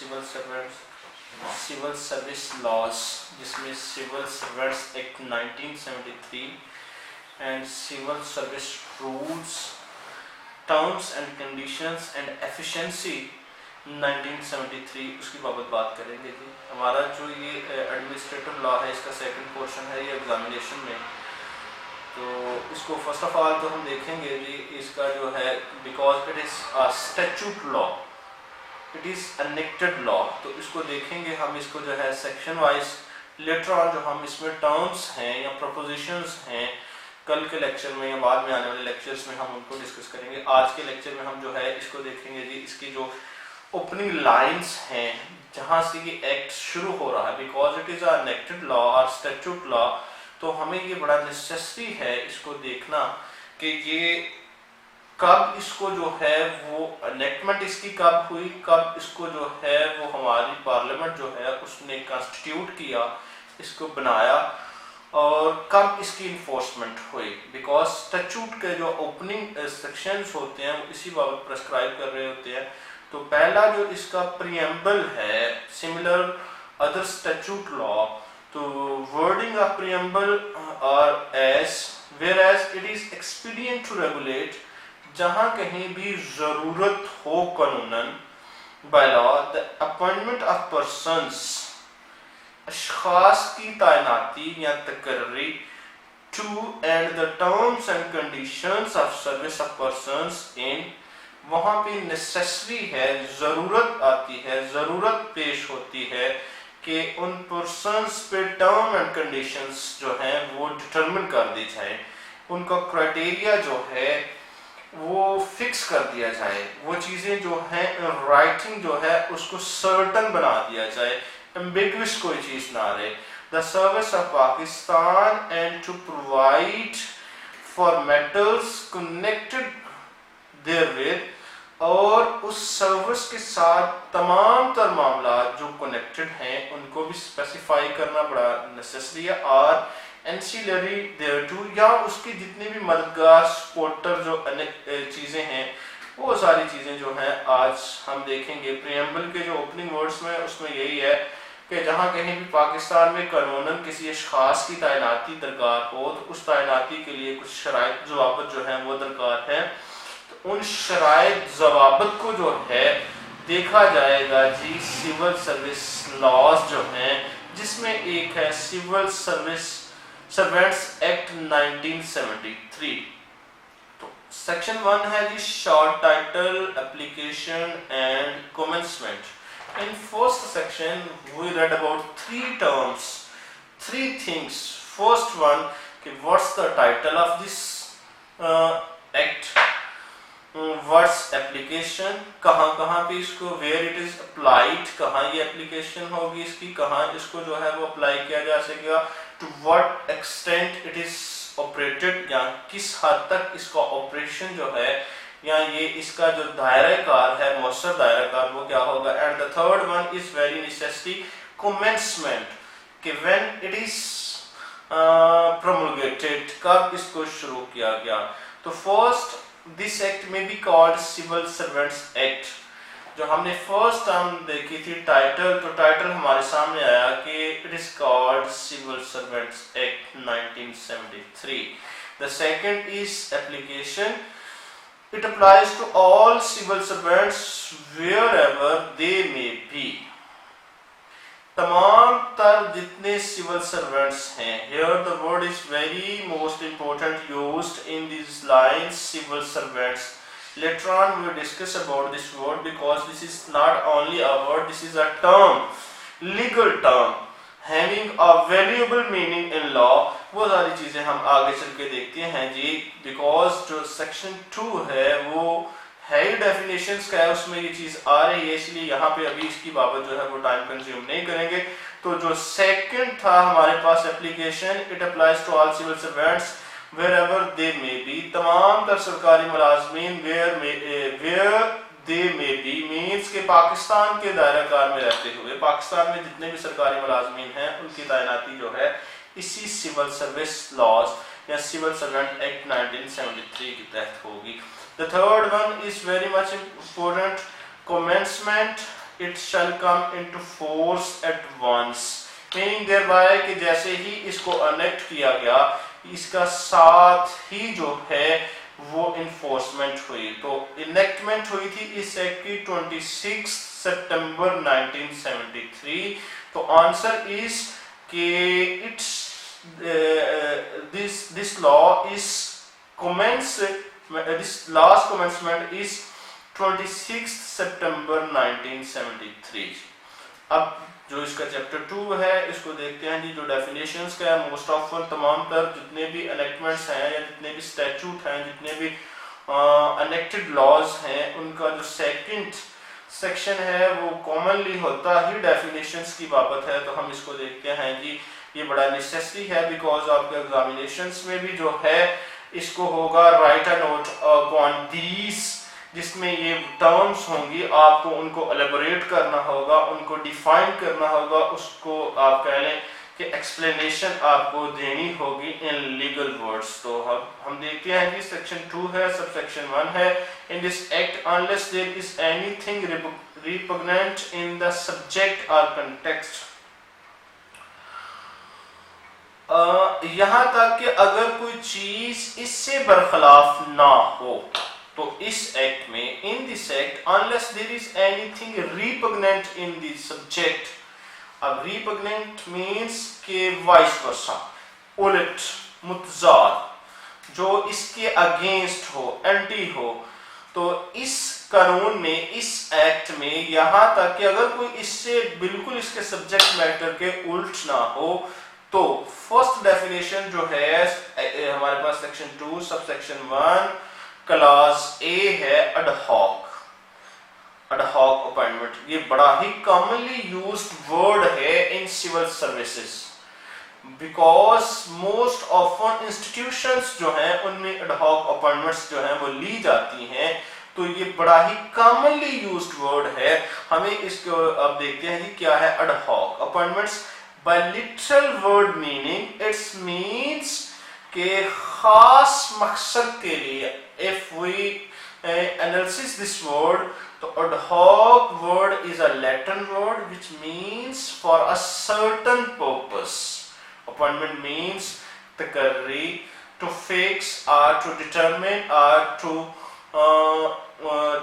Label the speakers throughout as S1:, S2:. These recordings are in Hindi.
S1: सिविल सर्विस लॉज, जिसमें civil servants act 1973 and civil service rules, terms and conditions and efficiency 1973, उसकी बाबत बात करेंगे जी। हमारा जो ये एडमिनिस्ट्रेटिव लॉ है, इसका सेकंड पोर्शन है ये एग्जामिनेशन में। तो इसको फर्स्ट ऑफ ऑल तो हम देखेंगे जी, इसका जो है because it is a statute law, it is enacted law, तो इसको देखेंगे हम। इसको जो है सेक्शन वाइज लेटर ऑन जो हम इसमें टर्म्स हैं या प्रपोजिशंस हैं, कल के लेक्चर में या बाद में आने वाले लेक्चर्स में हम उनको डिस्कस करेंगे। आज के लेक्चर में हम जो है इसको देखेंगे जी, इसकी जो ओपनिंग लाइंस हैं जहाँ से ये एक्ट शुरू हो रहा है। Because it is a enacted law और स्टैट्यूट लॉ, तो हमें ये बड़ा नेसेसरी है इसको देखना कि ये कब इसको जो है वो एनेक्टमेंट इसकी कब हुई, कब इसको जो है वो हमारी पार्लियामेंट जो है उसने कॉन्स्टिट्यूट किया, इसको बनाया, और कब इसकी इन्फोर्समेंट हुई। बिकॉज स्टैट्यूट के जो ओपनिंग सेक्शंस होते हैं वो इसी बाबत प्रेस्क्राइब कर रहे होते हैं। तो पहला जो इसका प्रीएम्बल है, सिमिलर अदर स्टैट्यूट लॉ, तो वर्डिंग ऑफ प्रीएम्बल और as whereas it is expedient to regulate, जहां कहीं भी जरूरत हो कानूनन, by law the appointment of persons, अशखास की तैनाती या तकर्री, to and the terms and conditions of service of persons in, वहां पे नेसेसरी है, जरूरत आती है, जरूरत पेश होती है कि उन पर्सन्स पे टर्म एंड कंडीशंस जो हैं वो डिटरमिन कर दी जाए, उनका क्राइटेरिया जो है वो फिक्स कर दिया जाए, वो चीज़ें जो हैं राइटिंग जो है उसको सर्टन बना दिया जाए, एम्बिगुअस कोई चीज़ ना रहे। The service of Pakistan and to provide for matters connected therewith, और उस सर्विस के साथ तमाम तर मामला जो कनेक्टेड हैं उनको भी स्पेसिफाई करना बड़ा नेसेसरी है। और एंसिलरी देयरटू, या उसकी जितनी भी मददगार सपोर्टर जो चीज़ें हैं, वो सारी चीज़ें जो हैं आज हम देखेंगे। प्रीएम्बल के जो ओपनिंग वर्ड्स में उसमें यही है कि जहाँ कहीं भी पाकिस्तान में कानूनन किसी अशखास की तैनाती दरकार हो, तो उस तैनाती के लिए कुछ शराइत ज़वाबित जो हैं वो दरकार हैं। तो उन शराइत ज़वाबित को जो है देखा जाएगा जी सिविल सर्विस लॉज जो हैं, जिसमें एक है सिविल सर्वेंट्स एक्ट 1973। तो सेक्शन 1 है जी short title, application and commencement. In first section we read about three terms, three things. First one, what's the title of this act, what's application, कहाँ पे इसको, where it is applied, कहाँ ये application होगी इसकी, कहाँ इसको जो है वो apply किया जा सकेगा, to what extent it is operated, या किस हद तक इसका operation जो है या ये इसका जो दायरा कार है, मौसर दायरा कार, वो क्या होगा। And the third one is very necessary, commencement, कि व्हेन इट इज प्रोमulgated, कब इसको शुरू किया गया। तो फर्स्ट दिस एक्ट में be called civil servants act. जो हमने फर्स्ट टर्म देखी थी टाइटल, तो टाइटल हमारे सामने आया कि it is called civil servants act 1973। The second is application, it applies to all civil servants wherever they may be, तमाम तर जितने सिविल सर्वेंट्स हैं। Here the word is very most important used in these lines, civil servants. Later on we will discuss about this word, because this is not only a word, this is a term, legal term having a valuable meaning in law। वो सारी चीज़ें हम आगे चल के देखते हैं जी। बिकॉज जो सेक्शन 2 है वो है ही डेफिनेशंस का है, उसमें ये चीज़ आ रही है, इसलिए यहाँ पे अभी इसकी बाबत जो है वो टाइम कंज्यूम नहीं करेंगे। तो जो सेकंड था हमारे पास application, it applies to all civil servants wherever they may be, तमाम तर सरकारी मुलाजमीन where they may be means के पाकिस्तान के दायरा कार में रहते हुए, पाकिस्तान में जितने भी सरकारी मुलाजमीन हैं उनकी तैनाती जो है इसी सिविल सर्विस लॉज या सिविल सर्वेंट एक्ट 1973 के तहत होगी। The third one is very much important, commencement it shall come into force at once, meaning thereby कि जैसे ही इसको अनेक्ट किया गया इसका साथ ही जो है वो इन्फोर्समेंट हुई। तो इनेक्टमेंट हुई थी इस एक्ट की 26 सितंबर 1973। तो आंसर इज कि it's this law is this last commencement is 26 सितंबर 1973। अब जो इसका चैप्टर 2 है इसको देखते हैं जी। जो डेफिनेशंस का है, मोस्ट ऑफन तमाम तर जितने भी एनेक्टमेंट्स हैं या जितने भी स्टैट्यूट हैं, जितने भी एनेक्टेड लॉज हैं, उनका जो सेकंड सेक्शन है वो कॉमनली होता ही डेफिनेशंस की बाबत है। तो हम इसको देखते हैं जी। ये बड़ा नेसेसरी है बिकॉज आपके एग्जामिनेशंस में भी जो है इसको होगा राइट अ नोट अपॉन दीस, जिसमें ये टर्म्स होंगी, आपको उनको एलेबोरेट करना होगा, उनको डिफाइन करना होगा, उसको आप कह लें कि एक्सप्लेनेशन आपको देनी होगी इन लीगल वर्ड्स। तो हम देखते हैं कि सेक्शन 2 है, सब सेक्शन 1 है। In this act unless there is anything repugnant in the subject और कंटेक्स्ट, यहां तक कि अगर कोई चीज इससे बरखिलाफ ना हो तो इस एक्ट में, in this act unless there is anything repugnant in the subject. अब रिपुग्नेंट मींस के वाइस वर्सा, उलट, मुतजाद, जो इसके अगेंस्ट हो, एंटी हो। तो इस कानून में, इस एक्ट में यहां तक कि अगर कोई इससे बिल्कुल इसके सब्जेक्ट मैटर के उल्ट ना हो तो फर्स्ट डेफिनेशन जो है हमारे पास सेक्शन 2 सब सेक्शन 1 क्लास ए है अडहॉक, अडहॉक अपॉइंटमेंट। ये बड़ा ही कॉमनली यूज्ड वर्ड है in civil services because most often institutions जो हैं उनमें एडहॉक अपॉइंटमेंट्स जो हैं वो ली जाती हैं। तो ये बड़ा ही कॉमनली यूज्ड वर्ड है। हमें इसको अब देखते हैं कि क्या है ad hoc appointments. By literal word meaning, it means के खास मकसद के लिए। If we analyze this word, तो ad hoc word is a Latin word which means for a certain purpose. Appointment means takarri, to fix or to determine or to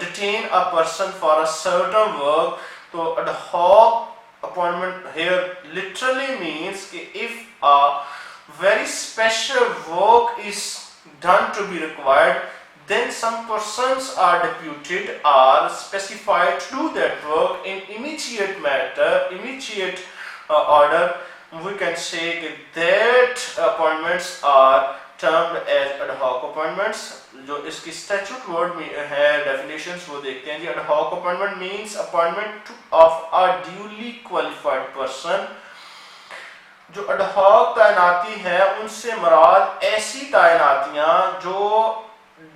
S1: detain a person for a certain work. तो ad hoc appointment here literally means if a very special work is done to be required, then some persons are deputed or specified to do that work in immediate matter, immediate order. We can say that appointments are termed as ad hoc appointments. जो इसकी स्टैट्यूट वर्ड में है डेफिनेशंस वो देखते हैं जी। ad hoc appointment means appointment of a duly qualified person। जो ad hoc तैनाती है उनसे मुराद ऐसी तैनातियां जो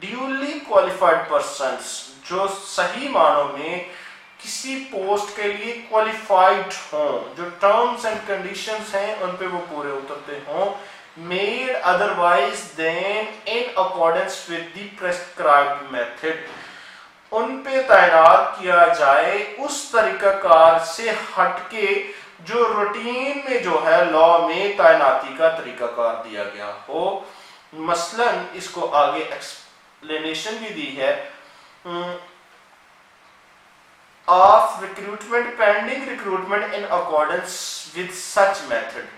S1: duly qualified persons, जो सही मानों में किसी पोस्ट के लिए क्वालिफाइड हों, जो टर्म्स एंड कंडीशंस हैं उन पे वो पूरे उतरते हों, made otherwise than in accordance with the prescribed method। उन पे तैनात किया जाए उस तरीकाकार से हटके जो रूटीन में जो है लॉ में तैनाती का तरीकाकार दिया गया हो। मसलन इसको आगे एक्सप्लेनेशन भी दी है of recruitment pending recruitment in accordance with such method।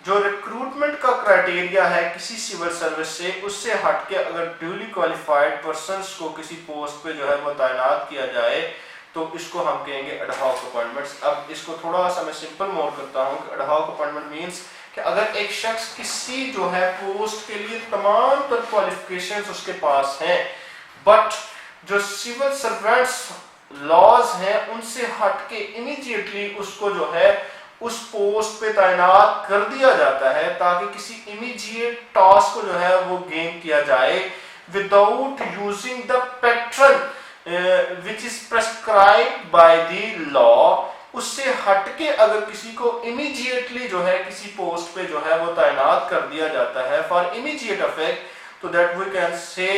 S1: जो रिक्रूटमेंट का क्राइटेरिया है किसी सिविल सर्विस से, उससे हटके अगर ड्यूली क्वालिफाइड पर्संस को किसी पोस्ट पे जो है वो तैनात किया जाए तो इसको हम कहेंगे एड हॉक अपॉइंटमेंट्स। अब इसको थोड़ा सा मैं सिंपल मोड करता हूँ कि एड हॉक अपॉइंटमेंट मींस कि अगर एक शख्स किसी जो है पोस्ट के लिए तमाम तर क्वालिफिकेशंस उसके पास हैं, बट जो सिविल सर्वेंट्स लॉज हैं उनसे हटके इमीडिएटली उसको जो है उस पोस्ट पे तैनात कर दिया जाता है ताकि किसी इमीडिएट टास्क को जो है वो गेन किया जाए without using the pattern which is prescribed by the law. उससे हटके अगर किसी को इमीडिएटली जो है किसी पोस्ट पे जो है वो तैनात कर दिया जाता है फॉर इमीडिएट इफेक्ट, तो दैट वी कैन से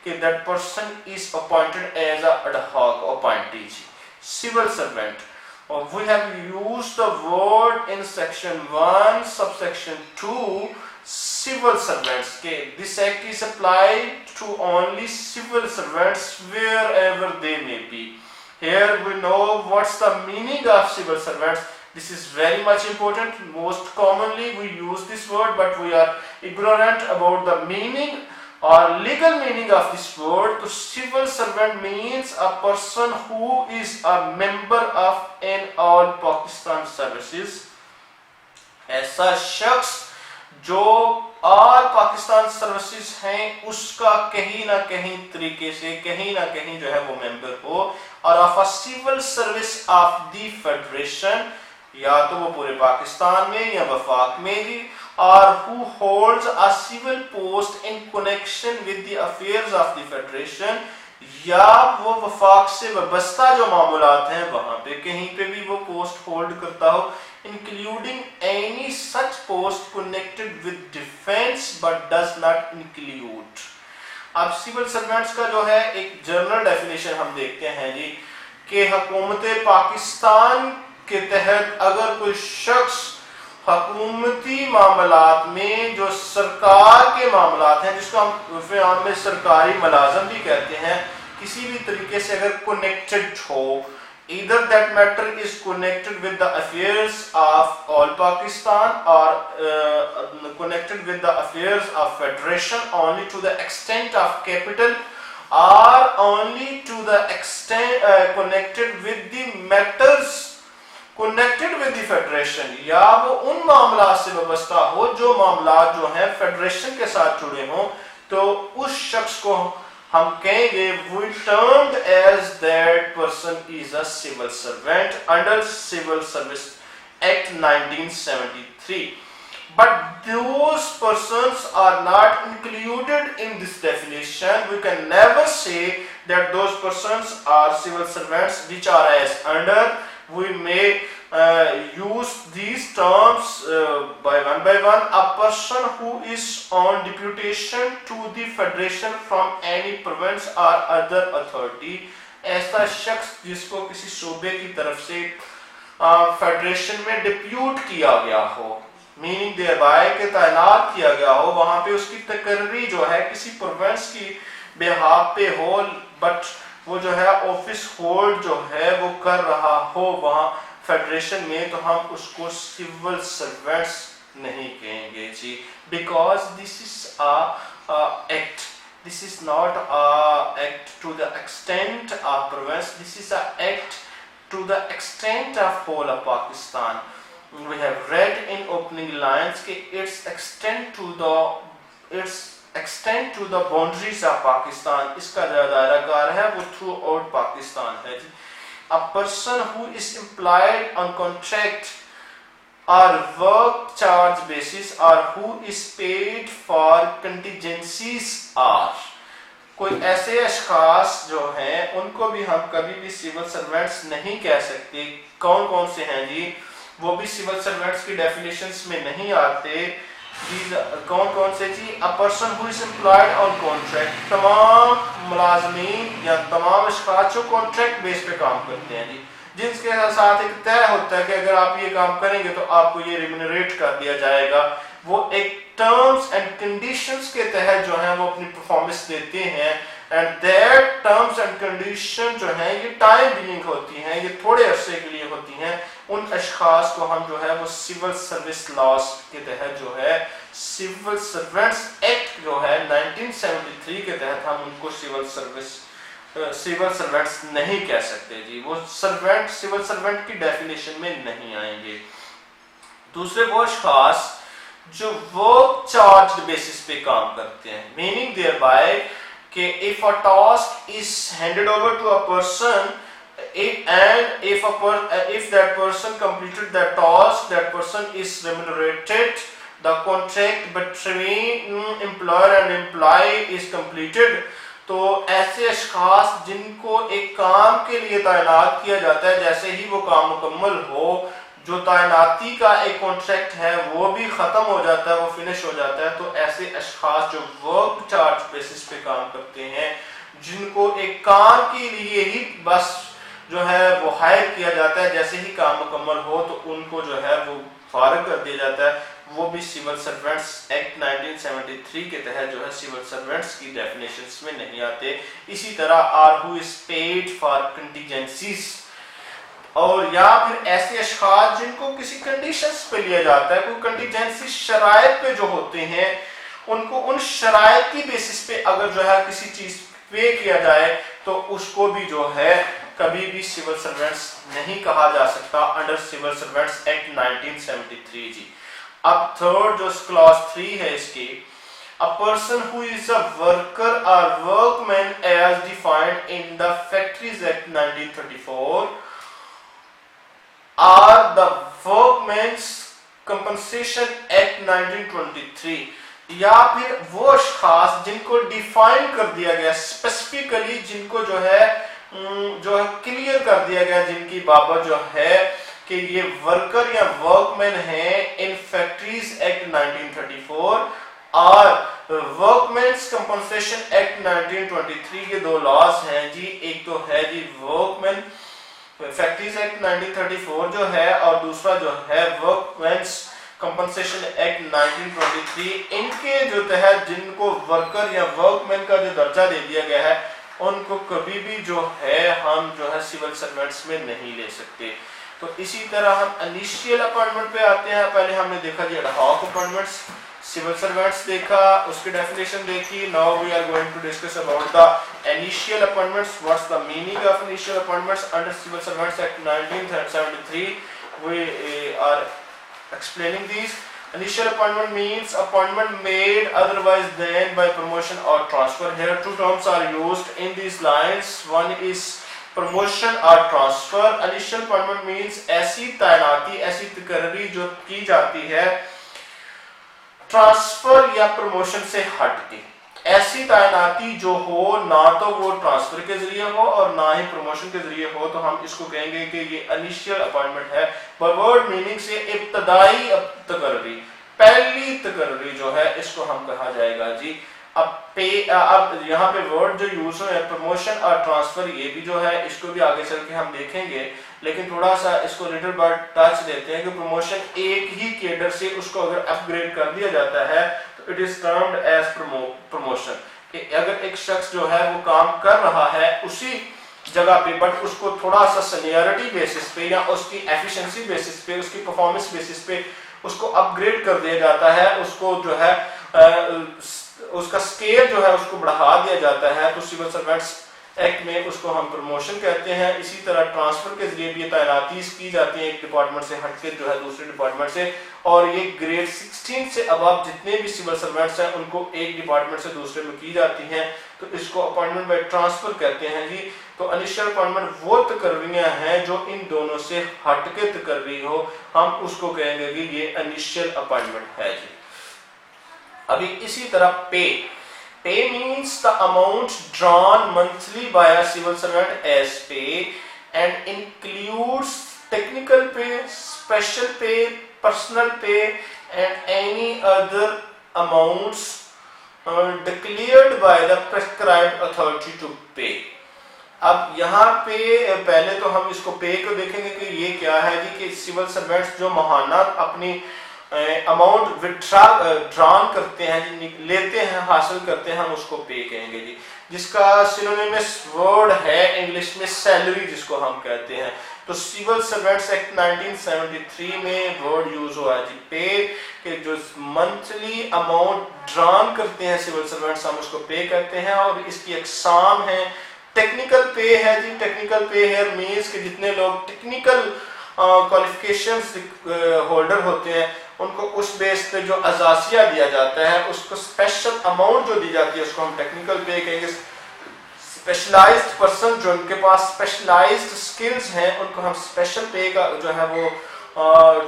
S1: कि that person is appointed as a ad hoc appointee. civil servant. We have used the word in section 1 subsection 2 civil servants. Okay, this act is applied to only civil servants wherever they may be. Here we know what's the meaning of civil servants. This is very much important. Most commonly we use this word, but we are ignorant about the meaning or legal meaning of this word. So civil servant means a person who is a member of an all Pakistan services. ऐसा शख्स जो ऑल पाकिस्तान सर्विसेज हैं उसका कहीं ना कहीं तरीके से कहीं ना कहीं जो है वो मेंबर हो, और of a civil service of the federation, या तो वो पूरे पाकिस्तान में या वफाक में ही, और who holds a civil post in connection with the affairs of the federation, या वो वफाक से वाबस्ता जो मामलात हैं वहां पे कहीं पे भी वो पोस्ट होल्ड करता हो, including any such post connected with defense but does not include. अब सिविल सर्वेंट्स का जो है एक जनरल डेफिनेशन हम देखते हैं जी, कि हुकूमत पाकिस्तान के तहत अगर कोई शख्स हुकूमती मामलात में जो सरकार के मामलात हैं, जिसको हम उर्फ़-ए-आम में सरकारी मुलाज़िम भी कहते हैं, किसी भी तरीके से अगर कनेक्टेड हो, either that matter is connected with the affairs of all Pakistan or connected with the affairs of federation only to the extent of capital, or only to the extent connected with the matters connected with the federation, या वो उन मामला से वाबस्ता हो जो मामला जो हैं फेडरेशन के साथ जुड़े हों, तो उस शख्स को हम कहेंगे we termed as that person is a civil servant under Civil Service Act 1973. But those persons are not included in this definition. We can never say that those persons are civil servants which are as under. We may use these terms by one. A person who is on deputation to the federation from any province or other authority. ऐसा शख्स जिसको किसी सूबे की तरफ से फेडरेशन में डिप्यूट किया गया हो, मीनिंग देयरबाय के तैनात किया गया हो, वहां पे उसकी तकर्री जो है किसी प्रोविंस की बिहाफ पे हो, बट वो जो है ऑफिस होल्ड जो है वो कर रहा हो वहां फेडरेशन में, तो हम उसको सिविल सर्वेंट्स नहीं कहेंगे जी, because this is a act, this is not a act to the extent of province, this is a act to the extent of whole of Pakistan. We have read in opening lines कि its extent to the boundaries of Pakistan, इसका जो दायराकार है वो throughout पाकिस्तान है. A person who is employed on contract or work charge basis or who is paid for contingencies are, कोई ऐसे अशखास जो हैं उनको भी हम कभी भी सिविल सर्वेंट्स नहीं कह सकते. कौन कौन से हैं जी, वो भी सिविल सर्वेंट्स की डेफिनेशंस में नहीं आते. कौन कौन से जी, a person who is employed on contract, तमाम मुलाजमीन या तमाम अशखास जो कॉन्ट्रैक्ट बेस पे काम करते हैं जी, जिनके साथ एक तय होता है कि अगर आप ये काम करेंगे तो आपको ये रिम्यूनरेट कर दिया जाएगा, वो एक टर्म्स एंड कंडीशंस के तहत जो है वो अपनी परफॉर्मेंस देते हैं, and that terms and condition जो है ये टाइम बीइंग होती हैं, ये थोड़े अरसे के लिए होती हैं. उन अशखास को हम जो है वो सिविल सर्विस लॉस के तहत जो है सिविल सर्वेंट्स एक्ट जो है 1973 के तहत हम उनको सिविल सर्वेंट्स नहीं कह सकते जी, वो सर्वेंट सिविल सर्वेंट की डेफिनेशन में नहीं आएंगे. दूसरे वो अशखास जो वर्क चार्ज बेसिस पे काम करते हैं, मीनिंग देयर बाय कि if a task is handed over to a person and if that person completed that task, that person is remunerated, the contract between employer and employee is completed. तो ऐसे अशखास जिनको एक काम के लिए तैनात किया जाता है, जैसे ही वो काम मुकम्मल हो, जो तैनाती का एक कॉन्ट्रैक्ट है वो भी ख़त्म हो जाता है, वो फिनिश हो जाता है, तो ऐसे अशखास जो वर्क चार्ज बेसिस पे काम करते हैं, जिनको एक काम के लिए ही बस जो है वो हायर किया जाता है, जैसे ही काम मुकम्मल हो तो उनको जो है वो फारिग कर दिया जाता है, वो भी सिविल सर्वेंट्स एक्ट 1973 के तहत जो है सिविल सर्वेंट्स की डेफिनेशंस में नहीं आते। इसी तरह or who is paid for contingencies, और या फिर ऐसे अशखास जिनको किसी कंडीशंस पे लिया जाता है, कोई कंटीजेंसी शराइत पे जो होते हैं, उनको उन शराइत की बेसिस पे अगर जो है किसी चीज पे किया जाए तो उसको भी जो है कभी भी सिविल सर्वेंट्स नहीं कहा जा सकता अंडर सिविल सर्वेंट्स एक्ट 1973 जी। अब थर्ड जो क्लॉज 3 है इसकी, a person who is a worker or workman as defined in the Factories Act 1934 or the Workmen's Compensation Act 1923, या फिर वो अशखास जिनको डिफाइन कर दिया गया स्पेसिफिकली, जिनको जो है क्लियर कर दिया गया, जिनकी बाबत जो है कि ये वर्कर या वर्कमैन है इन फैक्ट्रीज एक्ट 1934 और वर्कमैन्स कंपनसेशन एक्ट 1923 के दो लॉज हैं जी। एक तो है जी वर्कमैन फैक्ट्रीज एक्ट 1934 जो है, और दूसरा जो है वर्कमैन्स कंपनसेशन एक्ट 1923। इनके जो तहत जिनको वर्कर या वर्कमैन का जो दर्जा दे दिया गया है, उनको कभी भी जो है हम जो है सिविल सर्वेंट्स में नहीं ले सकते। तो इसी तरह हम इनिशियल अपॉइंटमेंट पे आते हैं। पहले हमने देखा जी एडहॉक अपॉइंटमेंट्स, सिविल सर्वेंट्स देखा, उसकी डेफिनेशन देखी। Now we are going to discuss about the initial appointments. What's the meaning of initial appointments under civil servants act 1973? We are explaining these. Initial appointment means appointment made otherwise than by promotion or transfer. Here two terms are used in these lines. One is promotion or transfer. Initial appointment means ऐसी तैनाती, ऐसी तकर्री जो की जाती है ट्रांसफर या प्रमोशन से हट के। ऐसी तैनाती जो हो ना तो वो ट्रांसफर के जरिए हो और ना ही प्रमोशन के जरिए हो, तो हम इसको कहेंगे कि ये इनिशियल अपॉइंटमेंट है। वर्ड मीनिंग से इब्तदाई तकर्री, पहली तकर्री जो है इसको हम कहा जाएगा जी। अब यहाँ पे वर्ड जो यूज है प्रमोशन और ट्रांसफर, ये भी जो है इसको भी आगे चल के हम देखेंगे, लेकिन थोड़ा सा इसको लिटिल बट टच देते हैं कि प्रमोशन एक ही केडर से उसको अगर अपग्रेड कर दिया जाता है तो it is termed as promotion. कि अगर एक शख्स जो है वो काम कर रहा है उसी जगह पे, बट उसको थोड़ा सा सीनियरिटी बेसिस पे या उसकी एफिशिएंसी बेसिस पे, उसकी परफॉर्मेंस बेसिस पे उसको अपग्रेड कर दिया जाता है, उसको जो है उसका स्केल जो है उसको बढ़ा दिया जाता है, तो सिविल सर्वेंट्स एक्ट में उसको हम प्रमोशन कहते हैं। इसी तरह ट्रांसफर के जरिए भी तैनाती की जाती है एक डिपार्टमेंट से हटके जो है दूसरे डिपार्टमेंट से, और ये ग्रेड 16 से अब जितने भी सिविल सर्वेंट्स हैं उनको एक डिपार्टमेंट से दूसरे में की जाती हैं, तो इसको अपॉइंटमेंट बाय ट्रांसफर कहते हैं जी। तो इनिशियल अपॉइंटमेंट वो तकर्रियां हैं जो इन दोनों से हटके तकर्री हो, हम उसको कहेंगे कि ये इनिशियल अपॉइंटमेंट है जी। अभी इसी तरह पे means the amount drawn monthly by a civil servant as pay and includes technical pay, special pay, personal pay and any other amounts declared by the prescribed authority to pay। अब यहाँ पे पहले तो हम इसको पे को देखेंगे कि ये क्या है जी, कि सिविल सर्वेंट्स जो माहाना अपनी अमाउंट ड्रॉन करते हैं, लेते हैं, हासिल करते हैं, हम उसको पे कहेंगे जी, जिसका सिनोनिमस वर्ड है इंग्लिश में सैलरी, जिसको हम कहते हैं। तो सिविल सर्वेंट्स एक्ट 1973 में वर्ड यूज हुआ है जी पे, कि जो मंथली अमाउंट ड्रॉन करते हैं सिविल सर्वेंट्स, हम उसको पे कहते हैं। और इसकी अक़साम है, टेक्निकल पे है जी। टेक्निकल पे है मींस कि जितने लोग टेक्निकल क्वालिफिकेशंस होल्डर होते हैं उनको उस बेस पे जो अजासिया दिया जाता है, उसको स्पेशल अमाउंट जो दी जाती है उसको हम टेक्निकल पे कहेंगे। स्पेशलाइज्ड पर्सन जो उनके पास स्पेशलाइज्ड स्किल्स हैं उनको हम स्पेशल पे का जो है वो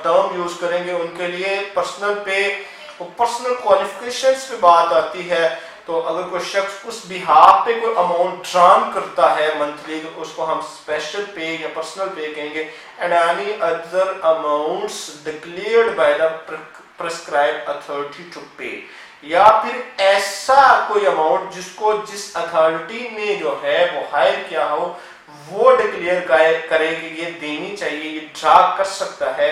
S1: टर्म यूज करेंगे उनके लिए। पर्सनल पे, पर्सनल क्वालिफिकेशंस पे बात आती है, तो अगर कोई शख्स उस बिहाफ पे कोई अमाउंट ड्रॉन करता है मंथली, तो उसको हम स्पेशल पे या पर्सनल पे कहेंगे। And any other amounts declared by the prescribed authority to pay, या फिर ऐसा कोई अमाउंट जिसको जिस अथॉरिटी ने जो है वो हायर किया हो, वो डिक्लेयर करे कि ये देनी चाहिए, ये ड्रा कर सकता है,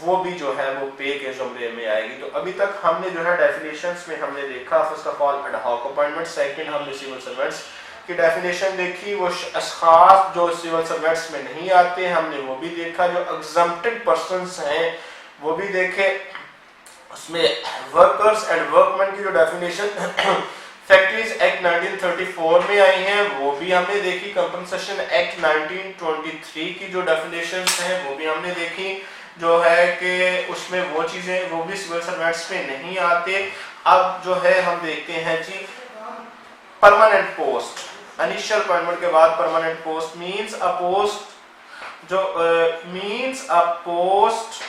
S1: वो भी जो है वो पे के जुमरे में आएगी। तो अभी तक हमने जो है डेफिनेशंस में हमने देखा first of all ad hoc appointment, second हमने सिविल सर्वेंट्स की डेफिनेशन देखी, वो अशखास जो सिविल सर्वेंट्स में नहीं आते हमने वो भी देखा, जो एग्जम्प्टेड पर्सन्स हैं वो भी देखे, उसमें वर्कर्स एंड वर्कमैन की जो डेफिनेशन फैक्ट्रीज एक्ट 1934 में आई हैं वो भी हमने देखी, कंपनसेशन एक्ट 1923 की जो डेफिनेशंस हैं वो भी हमने देखी, जो है कि उसमें वो चीजें वो भी सिविल सर्वेंट्स में नहीं आते। अब जो है हम देखते हैं जी परमानेंट पोस्ट, इनिशियल अपॉइंटमेंट के बाद permanent post means a post जो means a post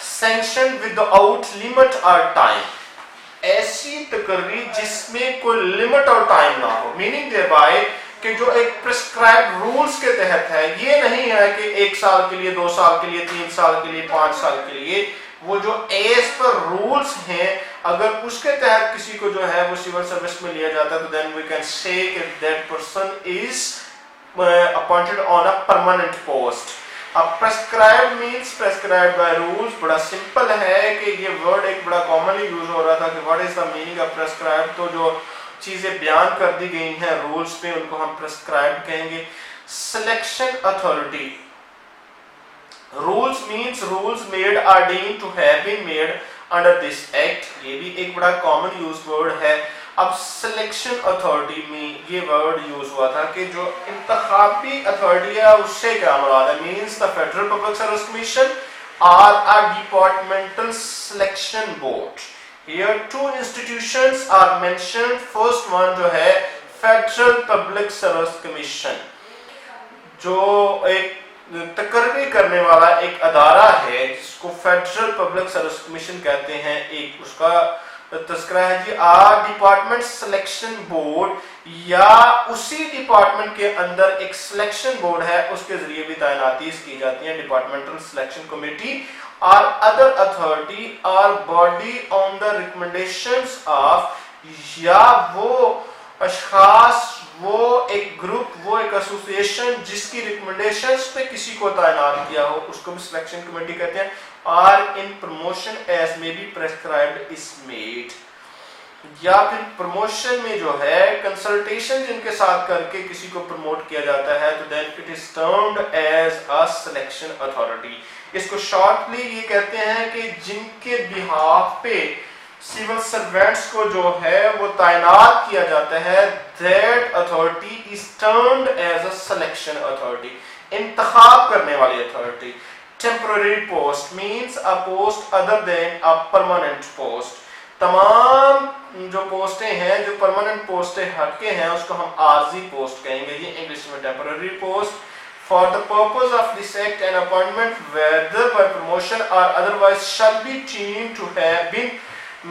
S1: sanction without limit और टाइम, ऐसी तकर्री जिसमें कोई लिमिट और टाइम ना हो, मीनिंग देयरबाय कि जो एक प्रिस्क्राइब्ड रूल्स के तहत है, ये नहीं है कि 1 साल के लिए, 2 साल के लिए, 3 साल के लिए, 5 साल के लिए, वो जो एज पर रूल्स हैं अगर उसके तहत किसी को जो है वो सिविल सर्विस में लिया जाता है तो देन वी कैन से कि that person is appointed on a permanent post. अब prescribe means prescribe by rules, बड़ा सिंपल है कि ये वर्ड एक बड़ा कॉमनली यूज हो रहा था कि what is the meaning of prescribe, तो जो चीजें बयान कर दी गई हैं रूल्स पे उनको हम प्रेस्क्राइब कहेंगे। Selection authority, rules means rules made are deemed to have been made under this act, ये भी एक बड़ा कॉमन यूज वर्ड है। अब सिलेक्शन अथॉरिटी में ये वर्ड यूज हुआ था कि जो इंतखाबी अथॉरिटी है उससे क्या मुराद है, means the federal public service commission और a departmental selection board. Here two institutions are mentioned. First one जो है Federal Public Service Commission, जो एक तकर्री करने वाला एक अदारा है जिसको फेडरल पब्लिक सर्विस कमीशन कहते हैं, एक उसका तस्करा है जी। डिपार्टमेंट सिलेक्शन बोर्ड या उसी डिपार्टमेंट के अंदर एक सिलेक्शन बोर्ड है उसके जरिए भी तैनाती की जाती है, departmental selection committee or other authority or body on the recommendations of, या वो अशखास, वो एक ग्रुप, वो एक एसोसिएशन जिसकी रिकमेंडेशंस पे किसी को तैनात किया हो उसको भी सिलेक्शन कमेटी कहते हैं। और इन प्रमोशन एज में भी प्रेस्क्राइब्ड इज मेड, या फिर प्रमोशन में जो है कंसल्टेशन जिनके साथ करके किसी को प्रमोट किया जाता है तो then it is termed as a selection authority. इसको शॉर्टली ये कहते हैं कि जिनके बिहाफ पे सिविल सर्वेंट्स को जो है वो तैनात किया जाता है, that authority is termed as a selection authority, इंतखाब करने वाली authority. Temporary post means a post other than a permanent post, तमाम जो पोस्टें हैं जो परमानेंट पोस्टें हटके हैं उसको हम आर्जी पोस्ट कहेंगे जी, इंग्लिश में temporary post. For the purpose of this act, an appointment, whether by promotion or otherwise, shall be deemed to have been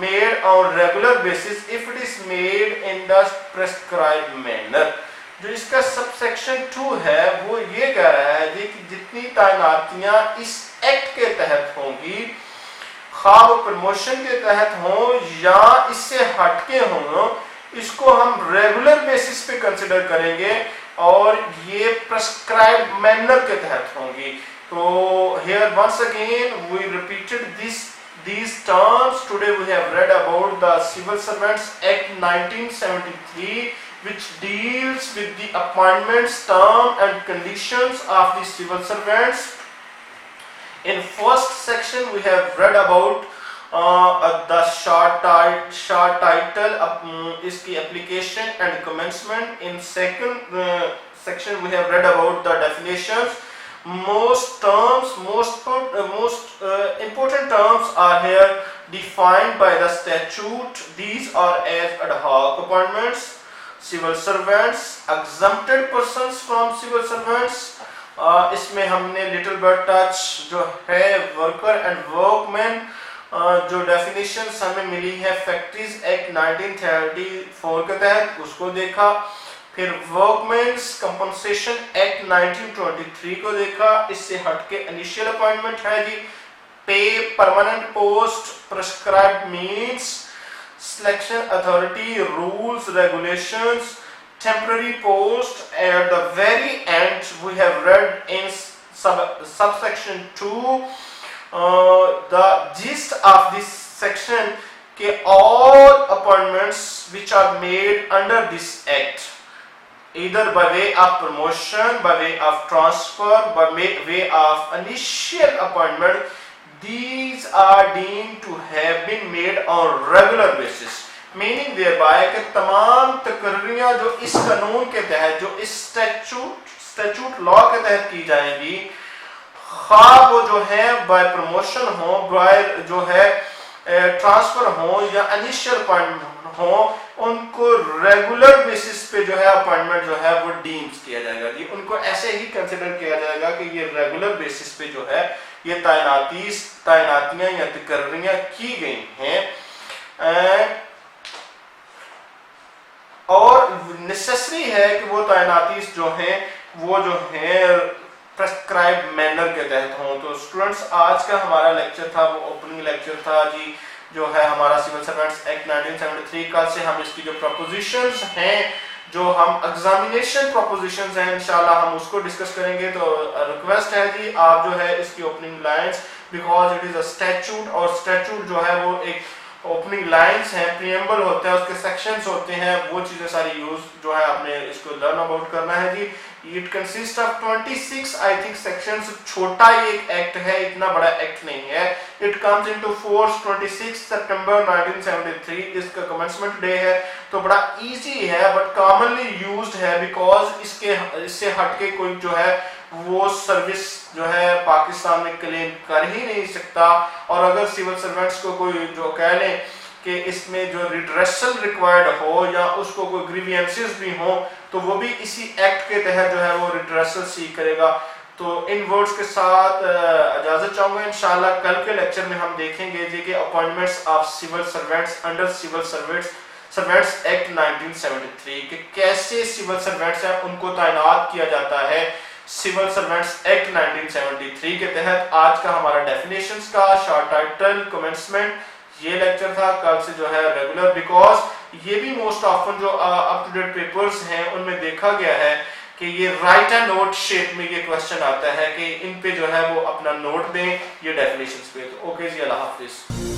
S1: made on regular basis if it is made in the prescribed manner। जो इसका सबसेक्शन 2 है वो ये कह रहा है जी कि जितनी तैनातियां इस एक्ट के तहत होंगी, खा वो प्रमोशन के तहत हो या इससे हटके हों, इसको हम रेगुलर बेसिस पे कंसिडर करेंगे और ये प्रेस्क्राइब्ड मैनर के तहत होंगी। तो here once again we repeated these terms. Today we have read about the Civil Servants Act 1973 which deals with the appointments, term and conditions of the civil servants. In first section we have read about the short title इसकी application and commencement. In second section we have read about the definitions. Most important terms are here defined by the statute. These are as ad hoc appointments, civil servants, exempted persons from civil servants. इसमें हमने लिटिल बिट टच जो है वर्कर एंड वर्कमैन जो डेफिनेशन हमें मिली है फैक्ट्रीज एक्ट 1934 के तहत उसको देखा, फिर वर्कमैन्स कंपनसेशन एक्ट 1923 को देखा। इससे हटके इनिशियल अपॉइंटमेंट है जी, पे permanent post, prescribed means, selection authority, rules regulations, temporary post. At the very end we have read in subsection 2 the gist of this section ke all appointments which are made under this act, either by way of promotion, by way of transfer, by way of initial appointment, these are deemed to have been made on regular basis. Meaning thereby कि तमाम तकर्रियां जो इस कानून के तहत, जो इस स्टैट्यूट लॉ के तहत की जाएंगी, खा वो जो है बाय प्रमोशन हो, बाय जो है ट्रांसफर हो या इनिशियल अपॉइंटमेंट हो, उनको रेगुलर बेसिस पे जो है अपॉइंटमेंट जो है वो डीम्स किया जाएगा जी, उनको ऐसे ही कंसिडर किया जाएगा कि ये रेगुलर बेसिस पे जो है ये तैनातियां या तकर्रियां की गई हैं और नेसेसरी है कि वो तैनाती जो है प्रेस्क्राइब मैनर के तहत हों। तो स्टूडेंट्स, आज का हमारा लेक्चर था वो ओपनिंग लेक्चर था जी, जो है हमारा सिविल सर्वेंट्स एक्ट 1973 का, से हम इसकी जो प्रपोजिशंस हैं, जो हम एग्जामिनेशन प्रपोजिशंस हैं, इंशाल्लाह हम उसको डिस्कस करेंगे। तो रिक्वेस्ट है जी, आप जो है इसकी opening lines, because it is a statute, और स्टैट्यूट जो है वो एक ओपनिंग लाइंस हैं, प्रीएम्बल होता है, उसके सेक्शंस होते हैं, वो चीजें सारी यूज जो है आपने इसको लर्न अबाउट करना है जी। It consist of 26 I think sections, छोटा ही एक एक्ट है, इतना बड़ा एक्ट नहीं है। इट कम्स इनटू फोर्स 26 सितंबर 1973, इसका कमेंसमेंट डे है, तो बड़ा इजी है बट कॉमनली यूज्ड है, बिकॉज इससे हटके कोई जो है वो सर्विस जो है पाकिस्तान में क्लेम कर ही नहीं सकता। और अगर सिविल सर्वेंट्स को कोई जो कह लें कि इसमें जो रिड्रेसल रिक्वायर्ड हो या उसको कोई ग्रीवियंसेस भी हो, तो वो भी इसी एक्ट के तहत जो है वो रिड्रेसल सीख करेगा। तो इन वर्ड्स के साथ इजाजत चाहूंगा। इंशाल्लाह कल के लेक्चर में हम देखेंगे जी कि appointments of civil servants under civil servants act 1973 के कैसे सिविल सर्वेंट्स हैं उनको तैनात किया जाता है सिविल सर्वेंट्स एक्ट 1973 के तहत। आज का हमारा डेफिनेशंस का शॉर्ट टाइटल कमेंसमेंट ये लेक्चर था। कल से जो है रेगुलर, बिकॉज ये भी मोस्ट ऑफन जो अप टू डेट पेपर्स हैं उनमें देखा गया है कि ये राइट एंड नोट शेप में ये क्वेश्चन आता है कि इन पे जो है वो अपना नोट दें ये डेफिनेशंस पे। तो ओके जी, अल्लाह हाफिज।